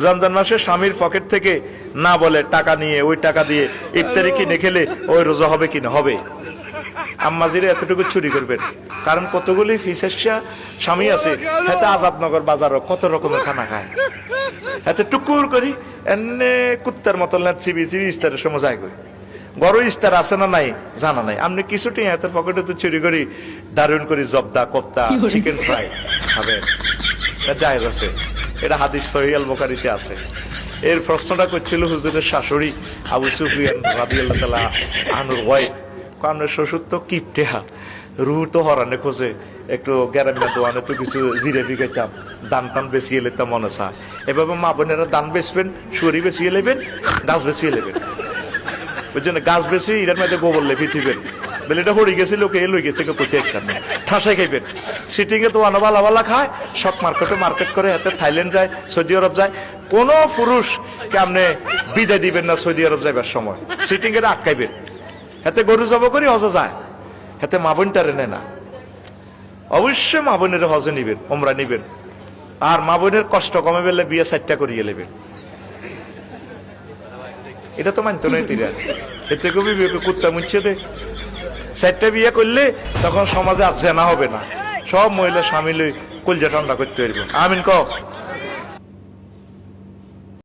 রমজান মাসে স্বামীর পকেট থেকে না বলে টাকা নিয়ে ওই টাকা দিয়ে ইফতারি কিনে খেলে ওই রোজা হবে কিনা হবে। আম্মাজিরা এতটুকু চুরি করবেন, কারণ কতগুলি ফিসেসা স্বামী আছে হাতে আজাদনগর বাজারও কত রকমের খানা খায়, হাতে টুকুর করি এনে কুত্তার মতো চিবি চিবি ইস্তারের সময় যায় করি। গরু ইস্তার আছে না নাই জানা নাই, আপনি কিছুটি হাতের পকেটে তো চুরি করি দারুণ করি জব্দা কোপ্তা চিকেন ফ্রাই খাবেন, জায়েজ আছে। এটা হাদিস সহিহ আল বুখারীতে আছে। এর প্রশ্নটা করছিল হুজুরের শাশুড়ি আবু সুফিয়ান রাদিয়াল্লাহু তাআলা আনহুর ওয়াইফ, কারণে শ্বশুর তো কিপটেহা, রুহ তো হরানে খোঁজে, একটু গ্যারামিয়া দোয়ানে তো কিছু জিরেবি খাইতাম, দান টান বেশিয়ে লেতাম মনে চা। এভাবে মা বোনেরা দান বেচবেন, সুরি বেশিয়ে লেবেন, গাছ বেশিয়ে লেবেন, বুঝছেন, গাছ বেশি এটার মধ্যে গোবর লেপি থিবেন, বলে এটা হরি গেছে লোকে লই গেছে কোথায় একটা ঠাসাই খাইবেন। সিটিং এ তো আনাবালা বালা খায়, শক মার্কেটে মার্কেট করে, হাতে থাইল্যান্ড যায়, সৌদি আরব যায়। কোন পুরুষ কে আপনি বিদায় দিবেন না সৌদি আরব যাইবার সময়, সিটিং এর আটকাইবেন। হাতে গরু জব করি হজে যায়, হাতে মা বোন টারে নেয় না। অবশ্যই মা বোনের হজে নিবেন, ওমরা নিবেন, আর মা বোনের কষ্ট কমে বেলে বিয়ে 4টা করিয়ে নেবেন। এটা তো মানতো না তিরা, এতে কবি কুত্তা মুছে দে। 4টা বিয়ে করলে তখন সমাজে আর জেনা হবে না, সব মহিলা স্বামী লই কলজা ঠান্ডা করতে পারবো। আমিন ক